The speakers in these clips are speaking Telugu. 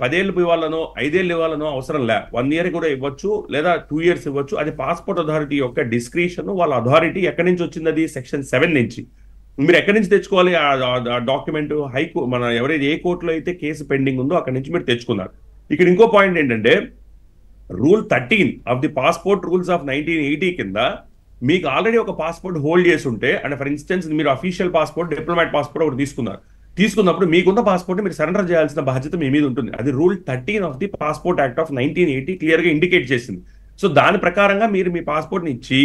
10 ఏళ్ళు ఇవ్వాలనో 5 ఏళ్ళు ఇవ్వాలనో అవసరం లే, 1 ఇయర్ కూడా ఇవ్వచ్చు లేదా 2 ఇయర్స్ ఇవ్వచ్చు. అది పాస్పోర్ట్ అథారిటీ యొక్క డిస్క్రిషన్. వాళ్ళ అథారిటీ ఎక్కడి నుంచి వచ్చింది? అది సెక్షన్ 7 నుంచి. మీరు ఎక్కడి నుంచి తెచ్చుకోవాలి ఆ డాక్యుమెంట్? మన ఎవరైతే ఏ కోర్టులో అయితే కేసు పెండింగ్ ఉందో అక్కడి నుంచి మీరు తెచ్చుకున్నారు. ఇక్కడ ఇంకో పాయింట్ ఏంటంటే, rule 13 of the passport rules of 1980 కింద మీకు ఆల్రెడీ ఒక పాస్పోర్ట్ హోల్డ్ చేసి ఉంటే, అంటే ఫర్ ఇన్స్టెన్స్ మీరు అఫీషియల్ పాస్పోర్ట్, డిప్లొమాట్ పాస్పోర్ట్ ఒకటి తీసుకున్నప్పుడు మీకున్న పాస్పోర్ట్ మీరు సరెండర్ చేయాల్సిన బాధ్యత మీ మీద ఉంటుంది. అది rule 13 of the passport act of 1980 clear గా ఇండికేట్ చేసింది. సో దాని ప్రకారంగా మీరు మీ పాస్పోర్ట్ ని ఇచ్చి,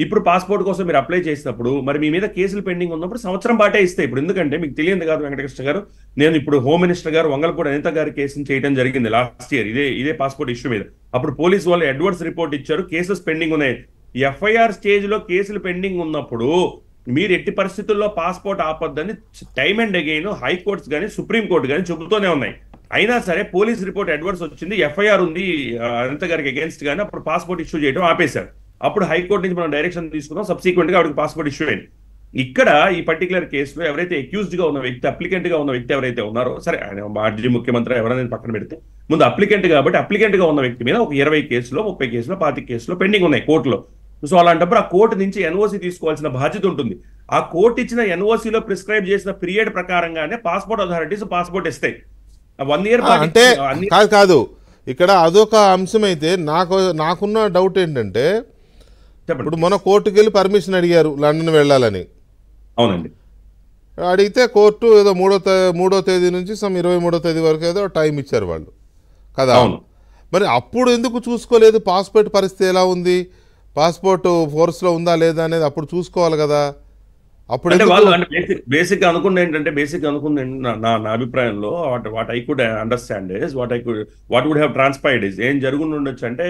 ఇప్పుడు పాస్పోర్ట్ కోసం మీరు అప్లై చేసినప్పుడు మరి మీ మీద కేసులు పెండింగ్ ఉన్నప్పుడు సంవత్సరం పాటే ఇస్తాయి. ఇప్పుడు ఎందుకంటే మీకు తెలియదు కాదు వెంకటకృష్ణ గారు, నేను ఇప్పుడు హోమ్ మినిస్టర్ గారు వంగలపూడి అనిత గారి కేసును చేయడం జరిగింది లాస్ట్ ఇయర్ ఇదే పాస్పోర్ట్ ఇష్యూ మీద. అప్పుడు పోలీసు వాళ్ళు అడ్వర్స్ రిపోర్ట్ ఇచ్చారు, కేసెస్ పెండింగ్ ఉన్నాయి. ఎఫ్ఐఆర్ స్టేజ్ లో కేసులు పెండింగ్ ఉన్నప్పుడు మీరు ఎట్టి పరిస్థితుల్లో పాస్పోర్ట్ ఆపొద్దని టైమ్ అండ్ అగైన్ హైకోర్ట్స్ కానీ సుప్రీంకోర్టు కానీ చెబుతూనే ఉన్నాయి. అయినా సరే పోలీస్ రిపోర్ట్ అడ్వర్స్ వచ్చింది, ఎఫ్ఐఆర్ ఉంది అనిత గారికి అగేన్స్ట్ గానీ, అప్పుడు పాస్పోర్ట్ ఇష్యూ చేయడం ఆపేశారు. అప్పుడు హైకోర్టు నుంచి మనం డైరెక్షన్ తీసుకున్నాం, సబ్సిక్వెంట్ గా ఆవిడకి పాస్పోర్ట్ ఇష్యూ అయింది. ఇక్కడ ఈ పర్టికులర్ కేసులో ఎవరైతే అక్యూజ్డ్ గా ఉన్న వ్యక్తి, అప్లికెంట్ గా ఉన్న వ్యక్తి ఎవరైతే ఉన్నారో, సరే ఆయన మాజీ ముఖ్యమంత్రి ఎవరైనా పక్కన పెడితే, ముందు అప్లికెంట్ కాబట్టి అప్లికెంట్ గా ఉన్న వ్యక్తి మీద ఒక 20 కేసులో 30 కేసులో 25 కేసులో పెండింగ్ ఉన్నాయి కోర్టులో. సో అలాంటప్పుడు ఆ కోర్టు నుంచి ఎన్ఓసి తీసుకోవాల్సిన బాధ్యత ఉంటుంది. ఆ కోర్టు ఇచ్చిన ఎన్ఓసిలో ప్రిస్క్రైబ్ చేసిన పీరియడ్ ప్రకారంగానే పాస్పోర్ట్ అథారిటీస్ పాస్పోర్ట్ ఇస్తాయి. 1 ఇయర్ అంటే కాదు ఇక్కడ అదొక అంశం. అయితే నాకున్న డౌట్ ఏంటంటే, ఇప్పుడు మన కోర్టుకి వెళ్ళి పర్మిషన్ అడిగారు లండన్ వెళ్ళాలని. అవునండి. అడిగితే కోర్టు ఏదో 3వ తేదీ నుంచి 23వ తేదీ వరకు ఏదో టైం ఇచ్చారు వాళ్ళు కదా. మరి అప్పుడు ఎందుకు చూసుకోలేదు? పాస్పోర్ట్ పరిస్థితి ఎలా ఉంది, పాస్పోర్ట్ ఫోర్స్లో ఉందా లేదా అనేది అప్పుడు చూసుకోవాలి కదా. అప్పుడు బేసిక్ అనుకుంది ఏంటంటే, నా అభిప్రాయంలో what I could understand is what would have transpired is ఏం జరుగుండి ఉండొచ్చు అంటే,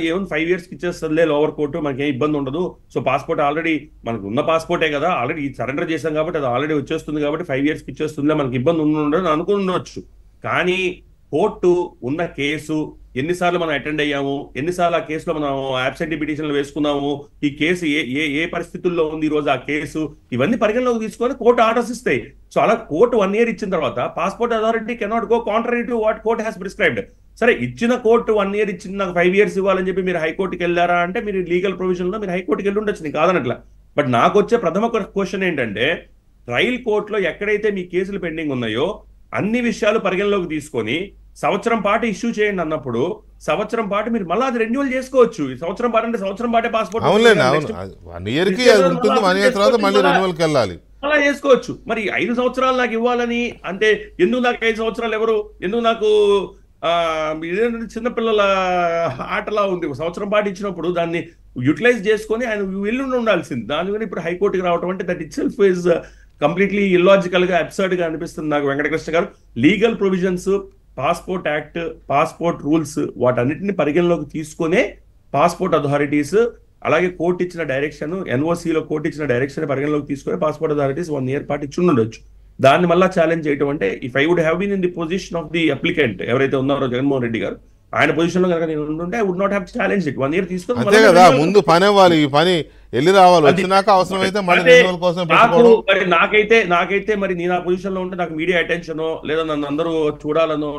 ఏమైనా 5 years ఇచ్చేస్తుందిలే లోవర్ కోర్టు, మనకి ఏం ఇబ్బంది ఉండదు. సో పాస్పోర్ట్ ఆల్రెడీ మనకు ఉన్న పాస్పోర్టే కదా, ఆల్రెడీ సరెండర్ చేశాం కాబట్టి అది ఆల్రెడీ వచ్చేస్తుంది కాబట్టి 5 years ఇచ్చేస్తుందిలే, మనకి ఇబ్బంది ఉండదు అనుకున్నవచ్చు. కానీ కోర్టు ఉన్న కేసు ఎన్నిసార్లు మనం అటెండ్ అయ్యాము, ఎన్నిసార్లు ఆ కేసులో మనం అబ్సెంటీ పిటిషన్లు వేసుకున్నాము, ఈ కేసు ఏ పరిస్థితుల్లో ఉంది ఈ రోజు ఆ కేసు, ఇవన్నీ పరిగణలోకి తీసుకొని కోర్టు ఆర్డర్స్ ఇస్తాయి. సో అలా కోర్టు 1 year ఇచ్చిన తర్వాత passport authority cannot go contrary to what court has prescribed. సరే ఇచ్చిన కోర్టు 1 year ఇచ్చింది, నాకు 5 years ఇవ్వాలని చెప్పి మీరు హైకోర్టుకి వెళ్ళారా అంటే, మీరు లీగల్ ప్రొవిజన్ లో మీరు హైకోర్టుకి వెళ్ళి ఉండొచ్చు, నీకు కాదనట్లా. బట్ నాకు వచ్చే ప్రథమ క్వశ్చన్ ఏంటంటే, ట్రయల్ కోర్టులో ఎక్కడైతే మీ కేసులు పెండింగ్ ఉన్నాయో అన్ని విషయాలు పరిగణలోకి తీసుకొని సంవత్సరం పాటు ఇష్యూ చేయండి అన్నప్పుడు, సంవత్సరం పాటు మీరు మళ్ళీ అది రెన్యువల్ చేసుకోవచ్చు. సంవత్సరం పాటు అంటే సంవత్సరం పాటే పాస్పోర్ట్ అలా చేసుకోవచ్చు. మరి 5 సంవత్సరాలు నాకు ఇవ్వాలని అంటే, ఎందుకు నాకు 5 సంవత్సరాలు ఎవరు, ఎందుకు నాకు ఇదేంటంటే చిన్నపిల్లల ఆటలా ఉంది. సంవత్సరం పాటు ఇచ్చినప్పుడు దాన్ని యూటిలైజ్ చేసుకొని ఆయన వెళ్ళి ఉండాల్సింది. దాని మీద ఇప్పుడు హైకోర్టుకి రావడం అంటే that it self is completely illogical గా, అబ్సర్డ్ గా అనిపిస్తుంది నాకు వెంకటకృష్ణ గారు. Legal provisions, passport act, passport rules వాటన్నిటిని పరిగణలోకి తీసుకునే పాస్పోర్ట్ అథారిటీస్, అలాగే కోర్టు ఇచ్చిన డైరెక్షన్, ఎన్ఓసిలో కోర్టు ఇచ్చిన డైరెక్షన్ పరిగణలోకి తీసుకుని పాస్పోర్ట్ అథారిటీస్ 1 year పాటు ఇచ్చి ఉండొచ్చు. దాన్ని మళ్ళీ ఛాలెంజ్ చేయడం అంటే, if I would have been in the position of the applicant ఎవరైతే ఉన్నారో జగన్మోహన్ రెడ్డి గారు, ఆయన పొజిషన్ లో కనుక నేను ఉంటుంటే I would not have challenge it. 1 year తీసుకుని అంతే కదా, ముందు పని అవ్వాలి, ఈ పని వెళ్ళి రావాలి, వచ్చినాక అవసరమైతే నాకైతే మరి నేను ఆ పొజిషన్ లో ఉంటే నాకు మీడియా అటెన్షన్ లేదా నన్ను అందరూ చూడాలనో